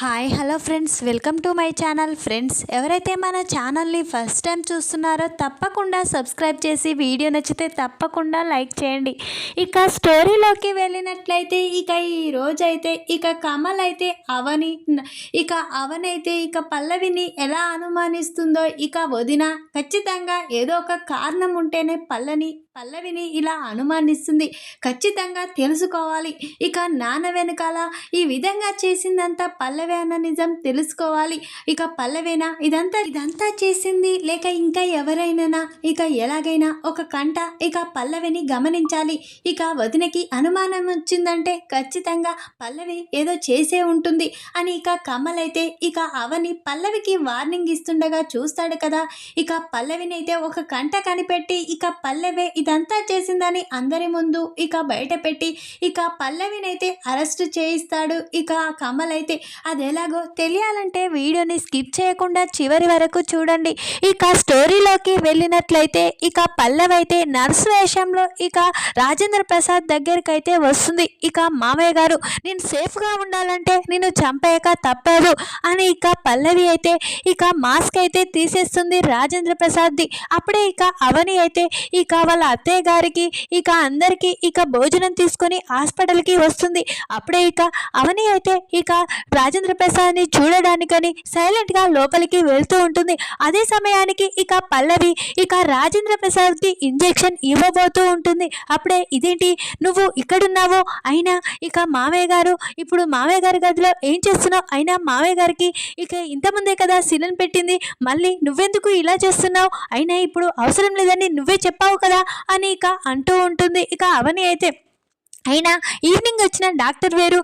Hi hello friends, welcome to my channel. Friends, ఎవరైతే మన ఛానల్ని ఫస్ట్ టైం చూస్తున్నారో తప్పకుండా సబ్స్క్రైబ్ చేసి వీడియో నచ్చితే తప్పకుండా లైక్ చేయండి. ఇక స్టోరీలోకి వెళ్ళినట్లయితే ఈ రోజైతే కమల్ అయితే అవని అయితే పల్లవిని ఎలా అనుమానిస్తుందో, వదిన ఖచ్చితంగా ఏదో ఒక కారణం ఉంటేనే పల్లవిని ఇలా అనుమానిస్తుంది. ఖచ్చితంగా తెలుసుకోవాలి. నాన్న వెనకాల ఈ విధంగా చేసిందంతా పల్లవి అన్న నిజం తెలుసుకోవాలి. పల్లవేనా ఇదంతా చేసింది, లేక ఇంకా ఎవరైనా ఎలాగైనా ఒక కంట పల్లవిని గమనించాలి. వదినకి అనుమానం వచ్చిందంటే ఖచ్చితంగా పల్లవి ఏదో చేసే ఉంటుంది అని కమల్ అయితే అవని పల్లవికి వార్నింగ్ ఇస్తుండగా చూస్తాడు కదా. పల్లవిని అయితే ఒక కంట కనిపెట్టి పల్లవే ఇదంతా చేసిందని అందరి ముందు బయట పెట్టి పల్లవినైతే అరెస్ట్ చేయిస్తాడు. కమల్ అయితే అది ఎలాగో తెలియాలంటే వీడియోని స్కిప్ చేయకుండా చివరి వరకు చూడండి. స్టోరీలోకి వెళ్ళినట్లయితే పల్లవి అయితే నర్సు వేషంలో రాజేంద్ర ప్రసాద్ దగ్గరికి అయితే వస్తుంది. మామయ్య గారు, నేను సేఫ్గా ఉండాలంటే నేను చంపేయక తప్పదు అని పల్లవి అయితే మాస్క్ అయితే తీసేస్తుంది రాజేంద్ర ప్రసాద్ది. అప్పుడే అవని అయితే వాళ్ళ అత్తయ్య గారికి అందరికీ భోజనం తీసుకొని హాస్పిటల్కి వస్తుంది. అప్పుడే అవని అయితే రాజేంద్ర ప్రసాద్ని చూడడానికని సైలెంట్గా లోపలికి వెళ్తూ ఉంటుంది. అదే సమయానికి పల్లవి రాజేంద్ర ప్రసాద్కి ఇంజెక్షన్ ఇవ్వబోతూ ఉంటుంది. అప్పుడే ఇదేంటి నువ్వు ఇక్కడున్నావు, అయినా మామయ్య గారు ఇప్పుడు మామయ్య గారి గదిలో ఏం చేస్తున్నావు, అయినా మామయ్య గారికి ఇంతకుముందే కదా సిలిండర్ పెట్టింది, మళ్ళీ నువ్వెందుకు ఇలా చేస్తున్నావు, అయినా ఇప్పుడు అవసరం లేదని నువ్వే చెప్పావు కదా అని అంటూ ఉంటుంది. అవని అయితే అయినా ఈవినింగ్ వచ్చిన డాక్టర్ వేరు,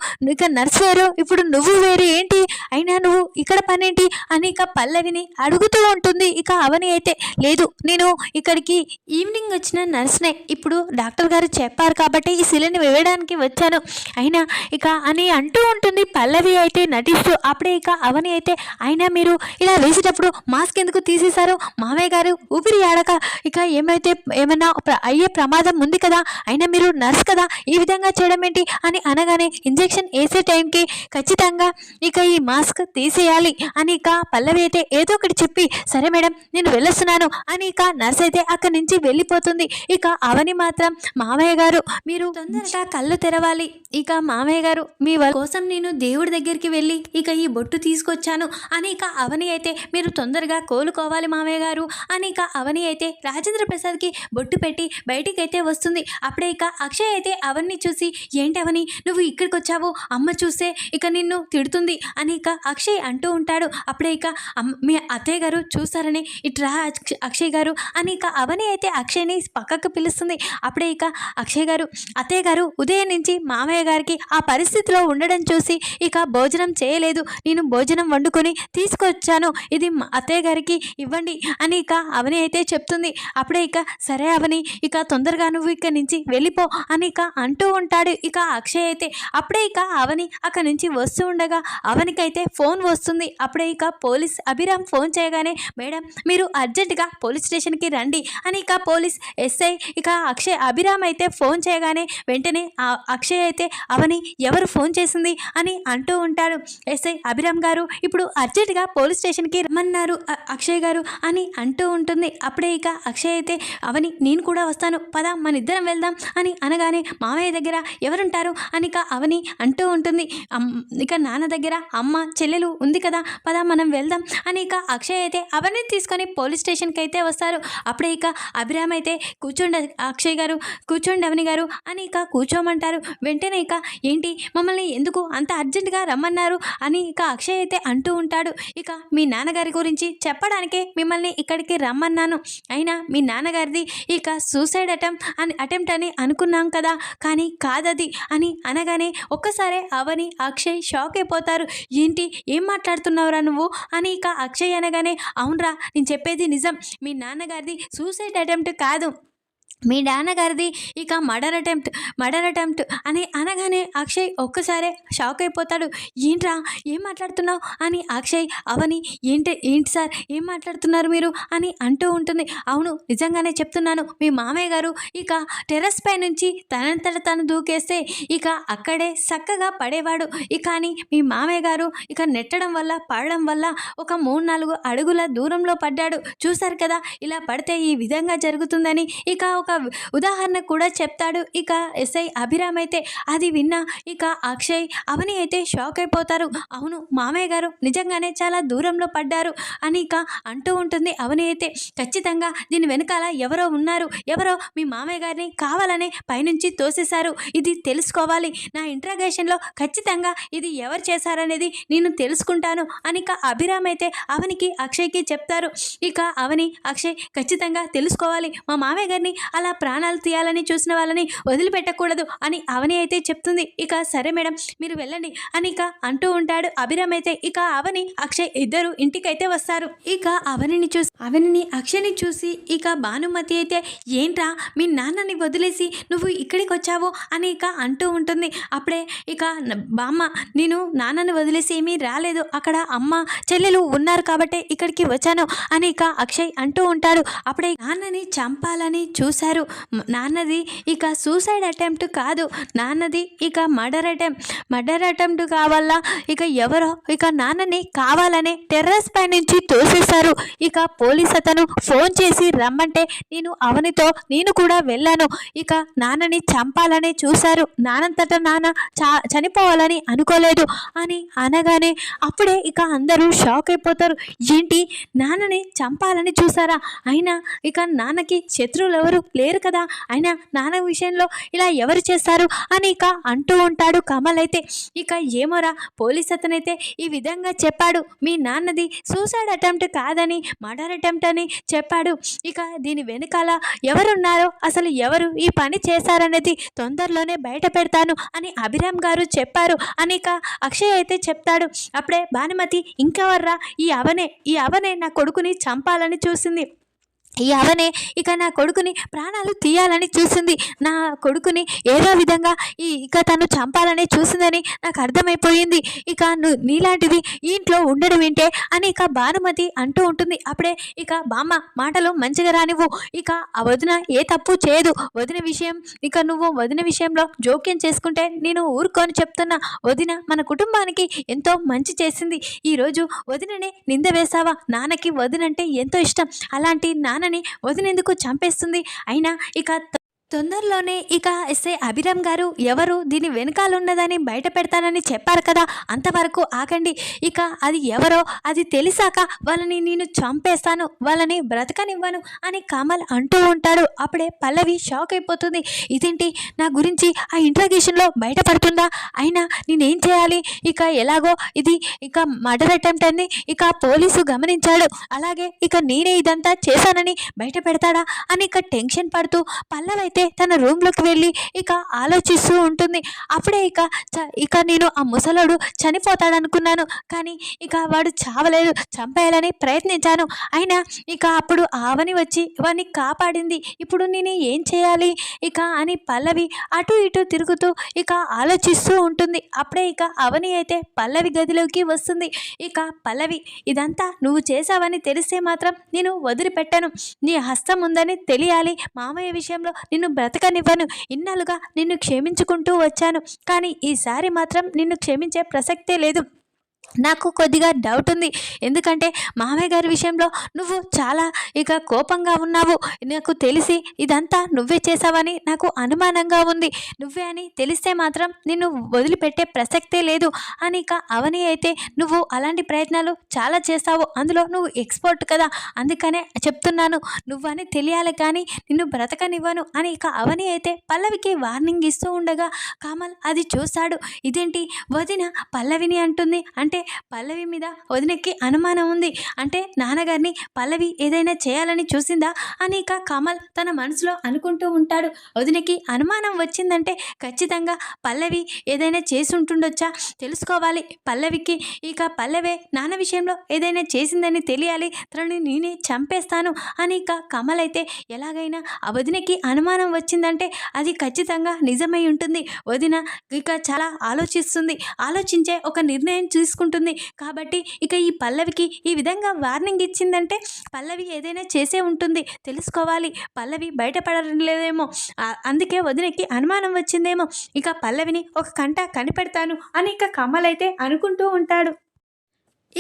నర్స్ వేరు, ఇప్పుడు నువ్వు వేరు ఏంటి, అయినా నువ్వు ఇక్కడ పనేంటి అని పల్లవిని అడుగుతూ ఉంటుంది. అవని అయితే లేదు, నేను ఇక్కడికి ఈవినింగ్ వచ్చిన నర్స్నే, ఇప్పుడు డాక్టర్ గారు చెప్పారు కాబట్టి ఈ సిలిండర్ వేయడానికి వచ్చాను, అయినా అని అంటూ ఉంటుంది పల్లవి అయితే నటిస్తూ. అప్పుడే అవని అయితే అయినా మీరు ఇలా వేసేటప్పుడు మాస్క్ ఎందుకు తీసేశారు, మామయ్య గారు ఊపిరి ఆడక ఏమైనా అయ్యే ప్రమాదం ఉంది కదా, అయినా మీరు నర్స్ కదా, ఈ విధంగా చేయడం ఏంటి అని అనగానే ఇంజెక్షన్ వేసే టైంకి ఖచ్చితంగా ఈ మాస్క్ తీసేయాలి అని పల్లవి అయితే ఏదో ఒకటి చెప్పి సరే మేడం నేను వెళ్ళొస్తున్నాను అని నర్స్ అయితే అక్కడి నుంచి వెళ్ళిపోతుంది. అవని మాత్రం మామయ్య గారు మీరు తొందరగా కళ్ళు తెరవాలి, మామయ్య గారు మీ కోసం నేను దేవుడి దగ్గరికి వెళ్ళి ఈ బొట్టు తీసుకొచ్చాను అని అవని అయితే మీరు తొందరగా కోలుకోవాలి మామయ్య గారు అని అవని అయితే రాజేంద్ర ప్రసాద్కి బొట్టు పెట్టి బయటికి అయితే వస్తుంది. అప్పుడే అక్షయ్ అయితే అవన్నీ చూసి ఏంటి అవని నువ్వు ఇక్కడికి వచ్చావు, అమ్మ చూస్తే నిన్ను తిడుతుంది అని అక్షయ్ అంటూ ఉంటాడు. అప్పుడే మీ అత్తయ్య గారు చూస్తారని ఇట్రా అక్షయ్ గారు అని అవని అయితే అక్షయ్ని పక్కకు పిలుస్తుంది. అప్పుడే అక్షయ్ గారు, అత్తయ్య గారు ఉదయం నుంచి మామయ్య గారికి ఆ పరిస్థితిలో ఉండడం చూసి భోజనం చేయలేదు, నేను భోజనం వండుకొని తీసుకొచ్చాను, ఇది అత్తయ్య గారికి ఇవ్వండి అని అవని అయితే చెప్తుంది. అప్పుడే సరే అవని తొందరగా నువ్వు ఇక్కడి నుంచి వెళ్ళిపో అని అంటూ ఉంటాడు. అక్షయ్ అయితే అప్పుడే అవని అక్కడి నుంచి వస్తూ ఉండగా అవనికైతే ఫోన్ వస్తుంది. అప్పుడే పోలీస్ అభిరామ్ ఫోన్ చేయగానే మేడం మీరు అర్జెంటుగా పోలీస్ స్టేషన్కి రండి అని పోలీస్ ఎస్ఐ అక్షయ్ అభిరామ్ అయితే ఫోన్ చేయగానే వెంటనే అక్షయ్ అయితే అవని ఎవరు ఫోన్ చేసింది అని అంటూ ఉంటాడు. ఎస్ఐ అభిరామ్ గారు ఇప్పుడు అర్జెంటుగా పోలీస్ స్టేషన్కి రమ్మన్నారు అక్షయ్ గారు అని అంటూ ఉంటుంది. అప్పుడే అక్షయ్ అయితే అవని నేను కూడా వస్తాను పద మన ఇద్దరం వెళ్దాం అని అనగానే మామయ్య దగ్గర ఎవరుంటారు అని అవని అంటూ ఉంటుంది. నాన్న దగ్గర అమ్మ చెల్లెలు ఉంది కదా పద మనం వెళ్దాం అని అక్షయ్ అయితే అవన్నీ తీసుకొని పోలీస్ స్టేషన్కి అయితే వస్తారు. అప్పుడే అభిరామ్ అయితే కూర్చోండి అక్షయ్ గారు, కూర్చోండి అవని గారు అని కూర్చోమంటారు. వెంటనే ఏంటి మమ్మల్ని ఎందుకు అంత అర్జెంటుగా రమ్మన్నారు అని అక్షయ్ అయితే అంటూ ఉంటాడు. మీ నాన్నగారి గురించి చెప్పడానికే మిమ్మల్ని ఇక్కడికి రమ్మన్నాను, అయినా మీ నాన్నగారిది సూసైడ్ అటెంప్ట్ అని అనుకున్నాం కదా, కానీ కాదది అని అనగానే ఒక్కసారే అవని అక్షయ్ షాక్ అయిపోతారు. ఏంటి ఏం మాట్లాడుతున్నావురా నువ్వు అని అక్షయ్ అనగానే అవునరా నేను చెప్పేది నిజం, మీ నాన్నగారిది సూసైడ్ అటెంప్ట్ కాదు, మీ నాన్నగారిది ఇక మర్డర్ అటెంప్ట్ అని అనగానే అక్షయ్ ఒక్కసారే షాక్ అయిపోతాడు. ఏంట్రా ఏం మాట్లాడుతున్నావు అని అక్షయ్ అవని ఏంటి సార్ ఏం మాట్లాడుతున్నారు మీరు అని అంటూ ఉంటుంది. అవును నిజంగానే చెప్తున్నాను, మీ మామయ్య గారు ఇక టెర్రస్ పై నుంచి తనంతట తను దూకేస్తే ఇక అక్కడే చక్కగా పడేవాడు. కానీ మీ మామయ్య గారు ఇక నెట్టడం వల్ల పడడం వల్ల ఒక 3-4 అడుగుల దూరంలో పడ్డాడు. చూశారు కదా ఇలా పడితే ఈ విధంగా జరుగుతుందని ఇక ఒక ఉదాహరణ కూడా చెప్తాడు. ఇక ఎస్ఐ అభిరామ్ అయితే అది విన్నా ఇక అక్షయ్ అవని అయితే షాక్ అయిపోతారు. అవును మామయ్య గారు నిజంగానే చాలా దూరంలో పడ్డారు అని ఇక అంటూ ఉంటుంది. అవని అయితే ఖచ్చితంగా దీని వెనకాల ఎవరో ఉన్నారు, ఎవరో మీ మామయ్య గారిని కావాలనే పైనుంచి తోసేశారు, ఇది తెలుసుకోవాలి, నా ఇంట్రాగేషన్లో ఖచ్చితంగా ఇది ఎవరు చేశారనేది నేను తెలుసుకుంటాను అని ఇక అభిరామ్ అయితే అవనికి అక్షయ్కి చెప్తారు. ఇక అవని అక్షయ్ ఖచ్చితంగా తెలుసుకోవాలి, మా మామయ్య గారిని అలా ప్రాణాలు తీయాలని చూసిన వాళ్ళని వదిలిపెట్టకూడదు అని అవని అయితే చెప్తుంది. ఇక సరే మేడం మీరు వెళ్ళండి అని ఇక అంటూ ఉంటాడు అభిరామ్ అయితే. ఇక అవని అక్షయ్ ఇద్దరు ఇంటికైతే వస్తారు. ఇక అవనిని అక్షయ్ని చూసి ఇక భానుమతి అయితే ఏంట్రా మీ నాన్నని వదిలేసి నువ్వు ఇక్కడికి వచ్చావు అని ఇక అంటూ ఉంటుంది. అప్పుడే ఇక బామ్మ నేను నాన్నని వదిలేసి ఏమీ రాలేదు, అక్కడ అమ్మ చెల్లెలు ఉన్నారు కాబట్టే ఇక్కడికి వచ్చాను అని ఇక అక్షయ్ అంటూ ఉంటాడు. అప్పుడే నాన్నని చంపాలని చూశారు, నాన్నది ఇక సూసైడ్ అటెంప్ట్ కాదు, నాన్నది ఇక మర్డర్ అటెంప్ట్ కావాలా, ఇక ఎవరో ఇక నాన్నని కావాలనే టెర్రస్ పై నుంచి తోసేశారు. ఇక పోలీస్ అతను ఫోన్ చేసి రమ్మంటే అవనితో నేను కూడా వెళ్ళాను, ఇక నాన్నని చంపాలని చూశారు, నాన్నంతట నాన్న చనిపోవాలని అనుకోలేదు అని అనగానే అప్పుడే ఇక అందరూ షాక్ అయిపోతారు. ఏంటి నాన్నని చంపాలని చూసారా, అయినా ఇక నాన్నకి శత్రువులు ఎవరు లేరు కదా, అయినా నాన్న విషయంలో ఇలా ఎవరు చేస్తారు అని ఇక అంటూ ఉంటాడు కమల్ అయితే. ఇక ఏమోరా పోలీస్ అతనైతే ఈ విధంగా చెప్పాడు, మీ నాన్నది సూసైడ్ అటెంప్ట్ కాదని మర్డర్ అటెంప్ట్ అని చెప్పాడు, ఇక దీని వెనకాల ఎవరున్నారో అసలు ఎవరు ఈ పని చేశారనేది తొందరలోనే బయట పెడతాను అని అభిరామ్ గారు చెప్పారు అని ఇక అక్షయ్ అయితే చెప్తాడు. అప్పుడే భానుమతి ఇంకెవర్రా ఈ అవనే నా కొడుకుని చంపాలని చూసింది, ఈ అవనే ఇక నా కొడుకుని ప్రాణాలు తీయాలని చూసింది, నా కొడుకుని ఏదో విధంగా ఇక తను చంపాలని చూసిందని నాకు అర్థమైపోయింది, ఇక నీలాంటిది ఈ ఇంట్లో ఉండడం ఏంటే అని ఇక భానుమతి అంటూ ఉంటుంది. అప్పుడే ఇక బామ్మ మాటలు మంచిగా రానివ్వు, ఇక ఆ వదిన ఏ తప్పు చేయదు, వదిన విషయం ఇక నువ్వు వదిన విషయంలో జోక్యం చేసుకుంటే నేను ఊరుకొని చెప్తున్నా, వదిన మన కుటుంబానికి ఎంతో మంచి చేసింది, ఈరోజు వదిననే నింద వేసావా, నాన్నకి వదినంటే ఎంతో ఇష్టం, అలాంటి నాన్నని వదినెందుకు చంపేస్తుంది, అయినా ఇక తొందరలోనే ఇక ఎస్ఐ అభిరామ్ గారు ఎవరు దీని వెనకాల ఉన్నదని బయట పెడతానని చెప్పారు కదా, అంతవరకు ఆగండి, ఇక అది ఎవరో అది తెలిసాక వాళ్ళని నేను చంపేస్తాను, వాళ్ళని బ్రతకనివ్వను అని కమల్ అంటూ ఉంటాడు. అప్పుడే పల్లవి షాక్ అయిపోతుంది, ఇదేంటి నా గురించి ఆ ఇంట్రాగేషన్లో బయటపడుతుందా, అయినా నేనేం చేయాలి, ఇక ఎలాగో ఇది ఇక మర్డర్ అటెంప్ట్ అని ఇక పోలీసు గమనించాడు, అలాగే ఇక నేనే ఇదంతా చేశానని బయట పెడతాడా అని ఇక టెన్షన్ పడుతూ పల్లవి అయితే తన రూమ్లోకి వెళ్ళి ఇక ఆలోచిస్తూ ఉంటుంది. అప్పుడే ఇక నేను ఆ ముసలోడు చనిపోతాడనుకున్నాను, కానీ ఇక వాడు చావలేదు, చంపేయాలని ప్రయత్నించాను, అయినా ఇక అప్పుడు ఆవని వచ్చి వాడిని కాపాడింది, ఇప్పుడు నేను ఏం చేయాలి ఇక అని పల్లవి అటు ఇటు తిరుగుతూ ఇక ఆలోచిస్తూ ఉంటుంది. అప్పుడే ఇక అవని అయితే పల్లవి గదిలోకి వస్తుంది. ఇక పల్లవి ఇదంతా నువ్వు చేసావని తెలిస్తే మాత్రం నేను వదిలిపెట్టను, నీ హస్తం ఉందని తెలియాలి, మామయ్య విషయంలో నిన్ను బ్రతకనివ్వను, ఇన్నాళ్ళుగా నిన్ను క్షమించుకుంటూ వచ్చాను, కానీ ఈసారి మాత్రం నిన్ను క్షమించే ప్రసక్తే లేదు, నాకు కొద్దిగా డౌట్ ఉంది, ఎందుకంటే మామయ్య గారి విషయంలో నువ్వు చాలా ఇక కోపంగా ఉన్నావు, నాకు తెలిసి ఇదంతా నువ్వే చేసావని నాకు అనుమానంగా ఉంది, నువ్వే అని తెలిస్తే మాత్రం నిన్ను వదిలిపెట్టే ప్రసక్తే లేదు అని ఇక అవని అయితే నువ్వు అలాంటి ప్రయత్నాలు చాలా చేస్తావు, అందులో నువ్వు ఎక్స్పర్ట్ కదా, అందుకనే చెప్తున్నాను, నువ్వని తెలియాలి కానీ నిన్ను బ్రతకనివ్వను అని ఇక అవని అయితే పల్లవికి వార్నింగ్ ఇస్తూ ఉండగా కమల్ అది చూశాడు, ఇదేంటి వదిన పల్లవిని అంటుంది, అంటే అంటే పల్లవి మీద వదినకి అనుమానం ఉంది. అంటే నాన్నగారిని పల్లవి ఏదైనా చేయాలని చూసిందా అని ఇక కమల్ తన మనసులో అనుకుంటూ ఉంటాడు. వదినకి అనుమానం వచ్చిందంటే ఖచ్చితంగా పల్లవి ఏదైనా చేసి ఉంటుండొచ్చా, తెలుసుకోవాలి. పల్లవికి ఇక పల్లవే నాన్న విషయంలో ఏదైనా చేసిందని తెలియాలి, తనని నేనే చంపేస్తాను అని ఇక కమల్ అయితే ఎలాగైనా ఆ వదినకి అనుమానం వచ్చిందంటే అది ఖచ్చితంగా నిజమై ఉంటుంది. వదిన ఇక చాలా ఆలోచించే ఒక నిర్ణయం తీసుకుంటుంది. కాబట్టి ఇక ఈ పల్లవికి ఈ విధంగా వార్నింగ్ ఇచ్చిందంటే పల్లవి ఏదైనా చేసే ఉంటుంది, తెలుసుకోవాలి. పల్లవి బయటపడలేదేమో, అందుకే వదినకి అనుమానం వచ్చిందేమో. ఇక పల్లవిని ఒక కంట కనిపెడతాను అని ఇక కమల్ అయితే అనుకుంటూ ఉంటాడు.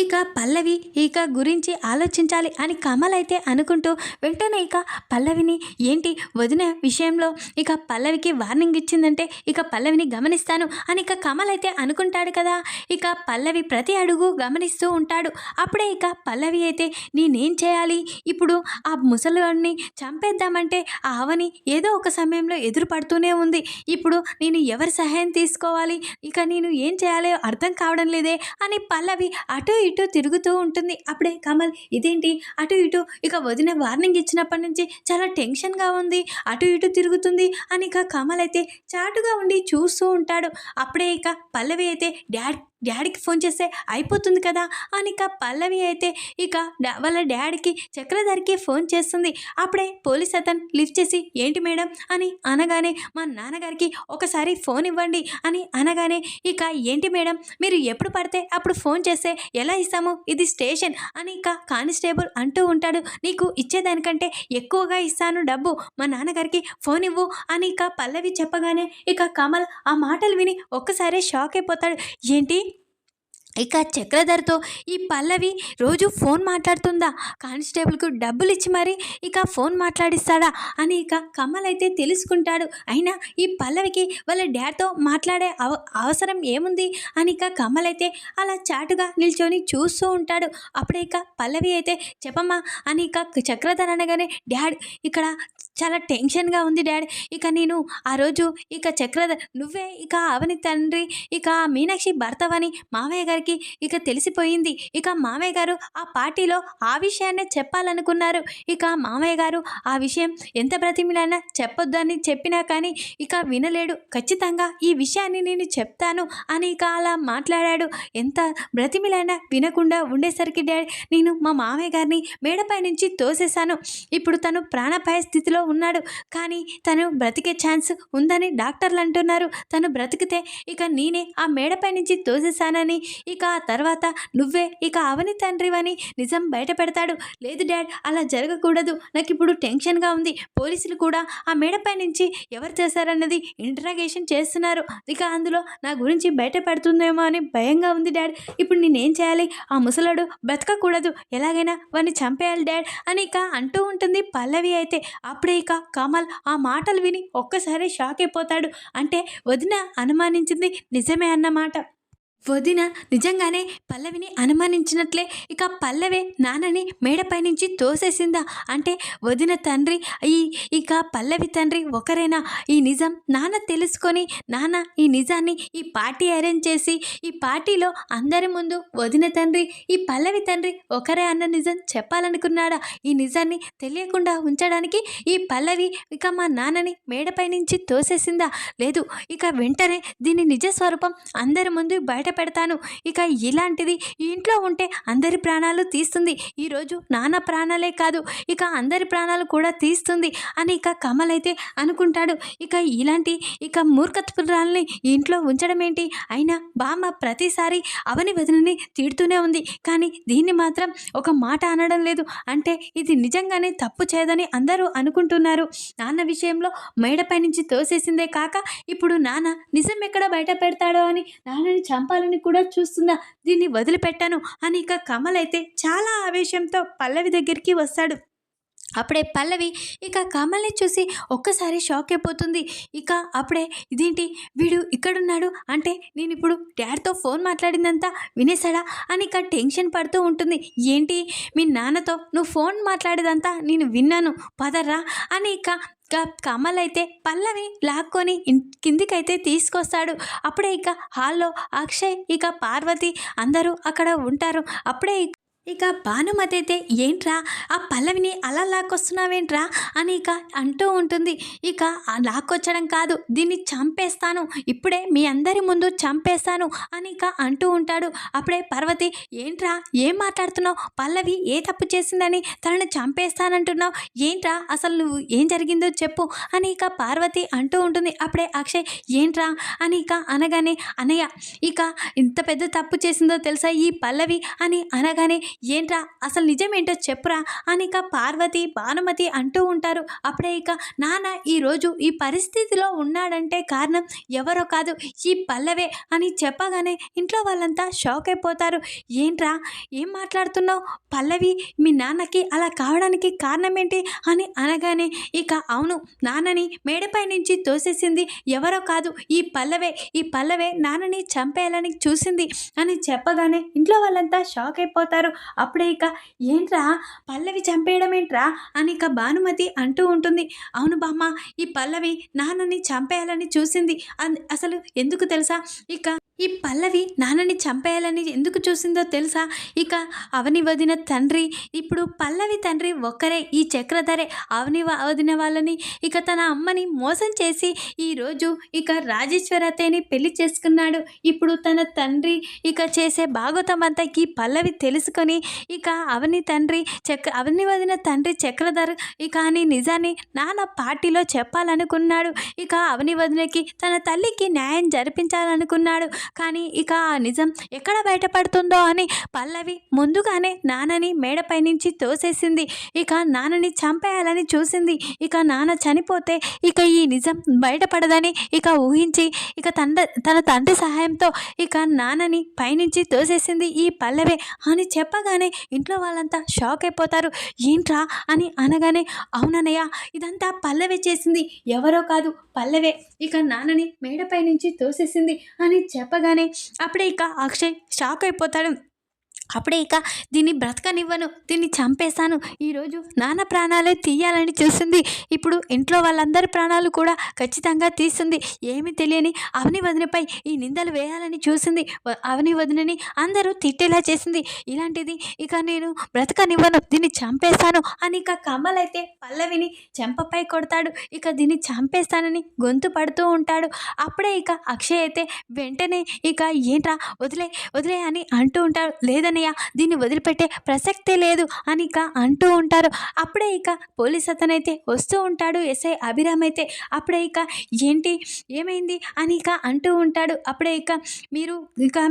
ఇక పల్లవి ఇక గురించి ఆలోచించాలి అని కమల్ అయితే అనుకుంటూ వెంటనే ఇక పల్లవిని ఏంటి వదిన విషయంలో ఇక పల్లవికి వార్నింగ్ ఇచ్చిందంటే ఇక పల్లవిని గమనిస్తాను అని ఇక కమల్ అయితే అనుకుంటాడు కదా. ఇక పల్లవి ప్రతి అడుగు గమనిస్తూ ఉంటాడు. అప్పుడే ఇక పల్లవి అయితే నేనేం చేయాలి ఇప్పుడు, ఆ ముసలివాడిని చంపేద్దామంటే ఆ అవని ఏదో ఒక సమయంలో ఎదురు పడుతూనే ఉంది. ఇప్పుడు నేను ఎవరి సహాయం తీసుకోవాలి, ఇక నేను ఏం చేయాలో అర్థం కావడం లేదే అని పల్లవి అటు ఇటు తిరుగుతూ ఉంటుంది. అప్పుడే కమల్ ఇదేంటి అటు ఇటు, ఇక వదిన వార్నింగ్ ఇచ్చినప్పటి నుంచి చాలా టెన్షన్గా ఉంది, అటు ఇటు తిరుగుతుంది అని ఇక కమల్ అయితే చాటుగా ఉండి చూస్తూ ఉంటాడు. అప్పుడే ఇక పల్లవి అయితే డాడీకి ఫోన్ చేస్తే అయిపోతుంది కదా అని ఇక పల్లవి అయితే ఇక వాళ్ళ డాడీకి చక్రధర్కి ఫోన్ చేస్తుంది. అప్పుడే పోలీస్ అతను లిఫ్ట్ చేసి ఏంటి మేడం అని అనగానే మా నాన్నగారికి ఒకసారి ఫోన్ ఇవ్వండి అని అనగానే ఇక ఏంటి మేడం మీరు ఎప్పుడు పడితే అప్పుడు ఫోన్ చేస్తే ఎలా ఇస్తాము, ఇది స్టేషన్ అని ఇక కానిస్టేబుల్ అంటూ ఉంటాడు. నీకు ఇచ్చేదానికంటే ఎక్కువగా ఇస్తాను డబ్బు, మా నాన్నగారికి ఫోన్ ఇవ్వు అని ఇక పల్లవి చెప్పగానే ఇక కమల్ ఆ మాటలు విని ఒక్కసారి షాక్ అయిపోతాడు. ఏంటి ఇక చక్రధర్తో ఈ పల్లవి రోజు ఫోన్ మాట్లాడుతుందా, కానిస్టేబుల్కు డబ్బులు ఇచ్చి మరి ఇక ఫోన్ మాట్లాడిస్తాడా అని ఇక కమల్ అయితే తెలుసుకుంటాడు. అయినా ఈ పల్లవికి వాళ్ళ డాడ్తో మాట్లాడే అవసరం ఏముంది అని ఇక కమల్ అయితే అలా చాటుగా నిల్చొని చూస్తూ ఉంటాడు. అప్పుడే ఇక పల్లవి అయితే చెప్పమ్మా అని ఇక చక్రధర్ అనగానే డాడ్ ఇక్కడ చాలా టెన్షన్గా ఉంది డాడ్, ఇక నేను ఆ రోజు ఇక చక్రధర్ నువ్వే ఇక అవని తండ్రి ఇక మీనాక్షి భర్తవని మావయ్య గారికి ఇక తెలిసిపోయింది. ఇక మామయ్య గారు ఆ పార్టీలో ఆ విషయాన్నే చెప్పాలనుకున్నారు. ఇక మామయ్య గారు ఆ విషయం ఎంత బ్రతిమిలైనా చెప్పొద్దని చెప్పినా కానీ ఇక వినలేడు. ఖచ్చితంగా ఈ విషయాన్ని నేను చెప్తాను అని ఇక అలా మాట్లాడాడు. ఎంత బ్రతిమిలైనా వినకుండా ఉండేసరికి డాడీ నేను మా మామయ్య గారిని మేడపై నుంచి తోసేశాను. ఇప్పుడు తను ప్రాణాపాయ స్థితిలో ఉన్నాడు, కానీ తను బ్రతికే ఛాన్స్ ఉందని డాక్టర్లు అంటున్నారు. తను బ్రతికితే ఇక నేనే ఆ మేడపై నుంచి తోసేశానని ఇక ఆ తర్వాత నువ్వే ఇక అవని తండ్రివని నిజం బయట పెడతాడు. లేదు డాడ్ అలా జరగకూడదు, నాకు ఇప్పుడు టెన్షన్గా ఉంది, పోలీసులు కూడా ఆ మేడపై నుంచి ఎవరు చేశారన్నది ఇంటరాగేషన్ చేస్తున్నారు, ఇక అందులో నా గురించి బయట పెడుతుందేమో అని భయంగా ఉంది డాడ్. ఇప్పుడు నేనేం చేయాలి, ఆ ముసలాడు బ్రతకకూడదు, ఎలాగైనా వాడిని చంపేయాలి డాడ్ అని ఇక అంటూ ఉంటుంది పల్లవి అయితే. అప్పుడే ఇక కమల్ ఆ మాటలు విని ఒక్కసారి షాక్ అయిపోతాడు. అంటే వదిన అనుమానించింది నిజమే అన్నమాట. వదిన నిజంగానే పల్లవిని అనుమానించినట్లే ఇక పల్లవే నాన్నని మేడపై నుంచి తోసేసిందా అంటే వదిన తండ్రి ఇక పల్లవి తండ్రి ఒకరేనా, ఈ నిజం నాన్న తెలుసుకొని నాన్న ఈ నిజాన్ని ఈ పార్టీ అరేంజ్ చేసి ఈ పార్టీలో అందరి ముందు వదిన తండ్రి ఈ పల్లవి తండ్రి ఒకరే అన్న నిజం చెప్పాలనుకున్నాడా, ఈ నిజాన్ని తెలియకుండా ఉంచడానికి ఈ పల్లవి ఇక మా నాన్నని మేడపై నుంచి తోసేసిందా, లేదు ఇక వెంటనే దీని నిజ స్వరూపం అందరి ముందు బయట పెడతాను, ఇక ఇలాంటిది ఇంట్లో ఉంటే అందరి ప్రాణాలు తీస్తుంది, ఈరోజు నాన్న ప్రాణాలే కాదు ఇక అందరి ప్రాణాలు కూడా తీస్తుంది అని ఇక కమల్ అయితే అనుకుంటాడు. ఇక ఇలాంటి ఇక మూర్ఖత్పురాలని ఇంట్లో ఉంచడం ఏంటి, అయినా బామ్మ ప్రతిసారి అవని వదినని తిడుతూనే ఉంది, కానీ దీన్ని మాత్రం ఒక మాట అనడం లేదు, అంటే ఇది నిజంగానే తప్పు చేయదని అందరూ అనుకుంటున్నారు. నాన్న విషయంలో మేడపై నుంచి తోసేసిందే కాక ఇప్పుడు నాన్న నిజం ఎక్కడ బయట పెడతాడో అని నాన్నని చంపాలని కూడా చూస్తుందా, దీన్ని వదిలిపెట్టాను అని ఇక కమల్ అయితే చాలా ఆవేశంతో పల్లవి దగ్గరికి వస్తాడు. అప్పుడే పల్లవి ఇక కమల్ని చూసి ఒక్కసారి షాక్ అయిపోతుంది. ఇక అప్పుడే ఇదేంటి వీడు ఇక్కడున్నాడు, అంటే నేను ఇప్పుడు డాడ్తో ఫోన్ మాట్లాడిందంతా వినేశాడా అని ఇక టెన్షన్ పడుతూ ఉంటుంది. ఏంటి మీ నాన్నతో నువ్వు ఫోన్ మాట్లాడేదంతా నేను విన్నాను పదర్రా అని ఇక కమల్ అయితే పల్లవి లాక్కొని కిందికైతే తీసుకొస్తాడు. అప్పుడే ఇక హాల్లో అక్షయ్ ఇక పార్వతి అందరూ అక్కడ ఉంటారు. అప్పుడే ఇక భానుమతి అయితే ఏంట్రా ఆ పల్లవిని అలా లాక్కొస్తున్నావేంట్రా అని ఇక అంటూ ఉంటుంది. ఇక లాక్కొచ్చడం కాదు, దీన్ని చంపేస్తాను, ఇప్పుడే మీ అందరి ముందు చంపేస్తాను అని ఇక అంటూ ఉంటాడు. అప్పుడే పార్వతి ఏంట్రా ఏం మాట్లాడుతున్నావు, పల్లవి ఏ తప్పు చేసిందని తనని చంపేస్తానంటున్నావు, ఏంట్రా అసలు నువ్వు ఏం జరిగిందో చెప్పు అని ఇక పార్వతి అంటూ ఉంటుంది. అప్పుడే అక్షయ్ ఏంట్రా అని ఇక అనగానే అన్నయ్య ఇక ఇంత పెద్ద తప్పు చేసిందో తెలుసా ఈ పల్లవి అని అనగానే ఏంట్రా అసలు నిజమేంటో చెప్పురా అని ఇక పార్వతి భానుమతి అంటూ ఉంటారు. అప్పుడే ఇక నాన్న ఈరోజు ఈ పరిస్థితిలో ఉన్నాడంటే కారణం ఎవరో కాదు ఈ పల్లవే అని చెప్పగానే ఇంట్లో వాళ్ళంతా షాక్ అయిపోతారు. ఏంట్రా ఏం మాట్లాడుతున్నావు, పల్లవి మీ నాన్నకి అలా కావడానికి కారణం ఏంటి అని అనగానే ఇక అవును నాన్నని మేడపై నుంచి తోసేసింది ఎవరో కాదు ఈ పల్లవే నాన్నని చంపేయాలని చూసింది అని చెప్పగానే ఇంట్లో వాళ్ళంతా షాక్ అయిపోతారు. అప్పుడే ఇక ఏంట్రా పల్లవి చంపేయడం ఏంట్రా అని ఇక భానుమతి అంటూ ఉంటుంది. అవును బామ్మ ఈ పల్లవి నాన్నని చంపేయాలని చూసింది, అసలు ఎందుకు తెలుసా, ఇక ఈ పల్లవి నాన్నని చంపేయాలని ఎందుకు చూసిందో తెలుసా, ఇక అవని వదిన తండ్రి ఇప్పుడు పల్లవి తండ్రి ఒక్కరే ఈ చక్రధరే అవని వదిన వాళ్ళని ఇక తన అమ్మని మోసం చేసి ఈరోజు ఇక రాజేశ్వరతని పెళ్లి చేసుకున్నాడు. ఇప్పుడు తన తండ్రి ఇక చేసే భాగవతం అంతా ఈ పల్లవి తెలుసుకొని ఇక అవని వదిన తండ్రి చక్రధర్ ఇక అని నిజాన్ని నాన్న పార్టీలో చెప్పాలనుకున్నాడు. ఇక అవని వదినకి తన తల్లికి న్యాయం జరిపించాలనుకున్నాడు. కానీ ఇక ఆ నిజం ఎక్కడ బయటపడుతుందో అని పల్లవి ముందుగానే నాన్నని మేడపై నుంచి తోసేసింది. ఇక నాన్నని చంపేయాలని చూసింది. ఇక నాన్న చనిపోతే ఇక ఈ నిజం బయటపడదని ఇక ఊహించి ఇక తన తండ్రి సహాయంతో ఇక నాన్నని పైనుంచి తోసేసింది ఈ పల్లవే అని చెప్పగానే ఇంట్లో వాళ్ళంతా షాక్ అయిపోతారు. ఏంట్రా అని అనగానే అవునన్నయ్య ఇదంతా పల్లవే చేసింది, ఎవరో కాదు పల్లవే ఇక నాన్నని మేడపై నుంచి తోసేసింది అని చెప్పగానే అప్పుడే ఇక అక్షయ్ షాక్ అయిపోతాడు. అప్పుడే ఇక దీన్ని బ్రతకనివ్వను, దీన్ని చంపేస్తాను, ఈరోజు నాన్న ప్రాణాలే తీయాలని చూస్తుంది, ఇప్పుడు ఇంట్లో వాళ్ళందరి ప్రాణాలు కూడా ఖచ్చితంగా తీస్తుంది, ఏమీ తెలియని అవని వదినపై ఈ నిందలు వేయాలని చూసింది, అవని వదినని అందరూ తిట్టేలా చేసింది, ఇలాంటిది ఇక నేను బ్రతకనివ్వను, దీన్ని చంపేస్తాను అని ఇక కమల్ అయితే పల్లవిని చెంపపై కొడతాడు. ఇక దీన్ని చంపేస్తానని గొంతు పడుతూ ఉంటాడు. అప్పుడే ఇక అక్షయ్ అయితే వెంటనే ఇక ఏంట్రా వదిలే అని అంటూ ఉంటాడు. లేదని దీన్ని వదిలిపెట్టే ప్రసక్తే లేదు అని ఇక అంటూ ఉంటారు. అప్పుడే ఇక పోలీస్ అతనైతే వస్తూ ఉంటాడు. ఎస్ఐ అభిరామ్ అయితే అప్పుడే ఇక ఏంటి ఏమైంది అని ఇక అంటూ ఉంటాడు. అప్పుడే ఇక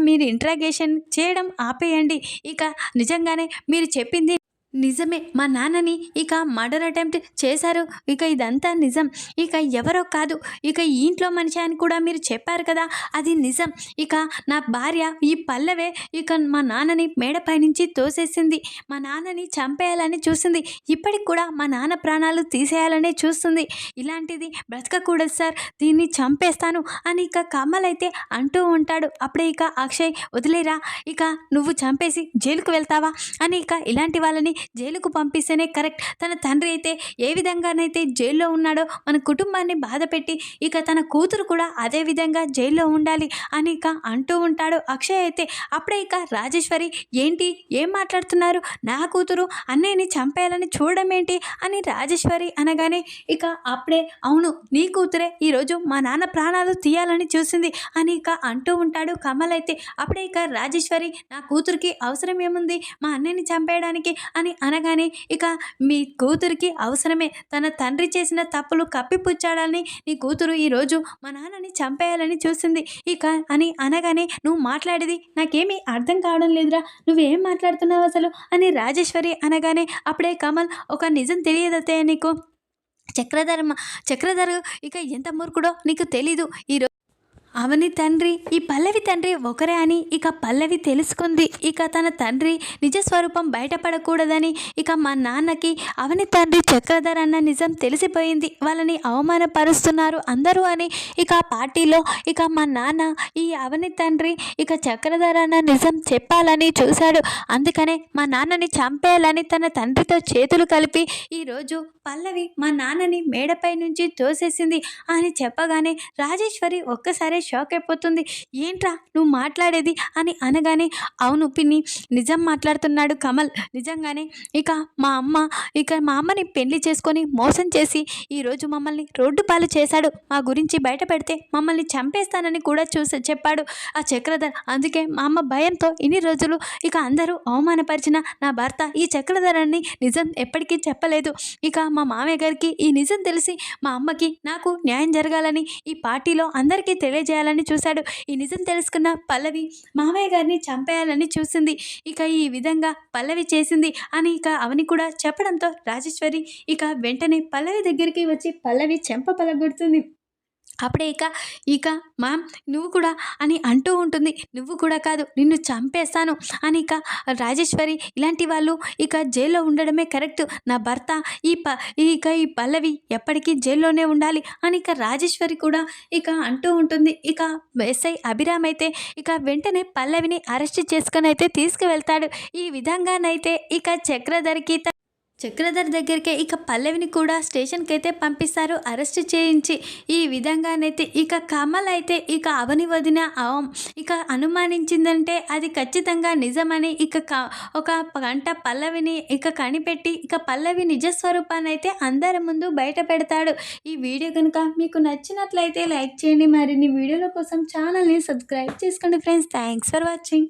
మీరు ఇంట్రాగేషన్ చేయడం ఆపేయండి, ఇక నిజంగానే మీరు చెప్పింది నిజమే, మా నాన్నని ఇక మర్డర్ అటెంప్ట్ చేశారు, ఇక ఇదంతా నిజం, ఇక ఎవరో కాదు ఇక ఈ ఇంట్లో మనిషి అని కూడా మీరు చెప్పారు కదా అది నిజం, ఇక నా భార్య ఈ పల్లవే ఇక మా నాన్నని మేడపై నుంచి తోసేసింది, మా నాన్నని చంపేయాలని చూసింది, ఇప్పటికి కూడా మా నాన్న ప్రాణాలు తీసేయాలనే చూస్తుంది, ఇలాంటిది బ్రతకకూడదు సార్, దీన్ని చంపేస్తాను అని ఇక కమల్ అయితే అంటూ ఉంటాడు. అప్పుడే ఇక అక్షయ్ వదిలేరా, ఇక నువ్వు చంపేసి జైలుకు వెళ్తావా అని ఇక ఇలాంటి వాళ్ళని జైలుకు పంపిస్తేనే కరెక్ట్, తన తండ్రి అయితే ఏ విధంగానైతే జైల్లో ఉన్నాడో మన కుటుంబాన్ని బాధపెట్టి ఇక తన కూతురు కూడా అదే విధంగా జైల్లో ఉండాలి అని ఇక అంటూ ఉంటాడు అక్షయ్ అయితే. అప్పుడే ఇక రాజేశ్వరి ఏంటి ఏం మాట్లాడుతున్నారు, నా కూతురు అన్నయ్యని చంపేయాలని చూడడం ఏంటి అని రాజేశ్వరి అనగానే ఇక అప్పుడే అవును నీ కూతురే ఈరోజు మా నాన్న ప్రాణాలు తీయాలని చూసింది అని ఇక అంటూ ఉంటాడు కమల్ అయితే. అప్పుడే ఇక రాజేశ్వరి నా కూతురికి అవసరం ఏముంది మా అన్నయ్యని చంపేయడానికి అని అనగానే ఇక మీ కూతురికి అవసరమే, తన తండ్రి చేసిన తప్పులు కప్పిపుచ్చాడని నీ కూతురు ఈరోజు మా నాన్నని చంపేయాలని చూసింది ఇక అని అనగానే నువ్వు మాట్లాడేది నాకేమీ అర్థం కావడం లేదురా, నువ్వేం మాట్లాడుతున్నావు అసలు అని రాజేశ్వరి అనగానే అప్పుడే కమల్ ఒక నిజం తెలియదతే నీకు, చక్రధర్ ఇక ఎంత మూర్ఖుడో నీకు తెలీదు, అవని తండ్రి ఈ పల్లవి తండ్రి ఒకరే అని ఇక పల్లవి తెలుసుకుంది. ఇక తన తండ్రి నిజ స్వరూపం బయటపడకూడదని ఇక మా నాన్నకి అవని తండ్రి చక్రధర్ అన్న నిజం తెలిసిపోయింది. వాళ్ళని అవమానపరుస్తున్నారు అందరూ అని ఇక ఆ పార్టీలో ఇక మా నాన్న ఈ అవని తండ్రి ఇక చక్రధర్ అన్న నిజం చెప్పాలని చూశాడు. అందుకనే మా నాన్నని చంపేయాలని తన తండ్రితో చేతులు కలిపి ఈరోజు పల్లవి మా నాన్నని మేడపై నుంచి తోసేసింది అని చెప్పగానే రాజేశ్వరి ఒక్కసారి షాక్ అయిపోతుంది. ఏంట్రా నువ్వు మాట్లాడేది అని అనగానే, అవును పిన్ని, నిజం మాట్లాడుతున్నాడు కమల్. నిజంగానే ఇక మా అమ్మని పెళ్లి చేసుకొని మోసం చేసి ఈరోజు మమ్మల్ని రోడ్డు పాలు చేశాడు. మా గురించి బయట పెడితే మమ్మల్ని చంపేస్తానని కూడా చెప్పాడు ఆ చక్రధర్. అందుకే మా అమ్మ భయంతో ఇన్ని రోజులు ఇక అందరూ అవమానపరిచిన నా భర్త ఈ చక్రధర్ అని నిజం ఎప్పటికీ చెప్పలేదు. ఇక మా మామయ్య గారికి ఈ నిజం తెలిసి మా అమ్మకి నాకు న్యాయం జరగాలని ఈ పార్టీలో అందరికీ తెలియజేయాలని చూశాడు. ఈ నిజం తెలుసుకున్న పల్లవి మామయ్య గారిని చంపేయాలని చూసింది. ఇక ఈ విధంగా పల్లవి చేసింది అని ఇక అవని కూడా చెప్పడంతో రాజేశ్వరి ఇక వెంటనే పల్లవి దగ్గరికి వచ్చి పల్లవి చెంప పలగొడుతుంది. అప్పుడే ఇక మామ్ నువ్వు కూడా అని అంటూ ఉంటుంది. నువ్వు కూడా కాదు, నిన్ను చంపేస్తాను అని ఇక రాజేశ్వరి, ఇలాంటి వాళ్ళు ఇక జైల్లో ఉండడమే కరెక్ట్. నా భర్త ఈ పల్లవి ఎప్పటికీ జైల్లోనే ఉండాలి అని ఇక రాజేశ్వరి కూడా ఇక అంటూ ఉంటుంది. ఇక ఎస్ఐ అభిరామ్ అయితే ఇక వెంటనే పల్లవిని అరెస్ట్ చేసుకొని అయితే తీసుకువెళ్తాడు. ఈ విధంగానైతే ఇక చక్రధర్ దగ్గరికి ఇక పల్లవిని కూడా స్టేషన్కి అయితే పంపిస్తారు అరెస్ట్ చేయించి. ఈ విధంగానైతే ఇక కమల్ అయితే ఇక అవని వదిన ఇక అనుమానించిందంటే అది ఖచ్చితంగా నిజమని ఒక గంట పల్లవిని ఇక కనిపెట్టి ఇక పల్లవి నిజస్వరూపాన్ని అయితే అందరి ముందు బయట పెడతాడు. ఈ వీడియో కనుక మీకు నచ్చినట్లయితే లైక్ చేయండి. మరిన్ని వీడియోల కోసం ఛానల్ని సబ్స్క్రైబ్ చేసుకోండి ఫ్రెండ్స్. Thanks for watching.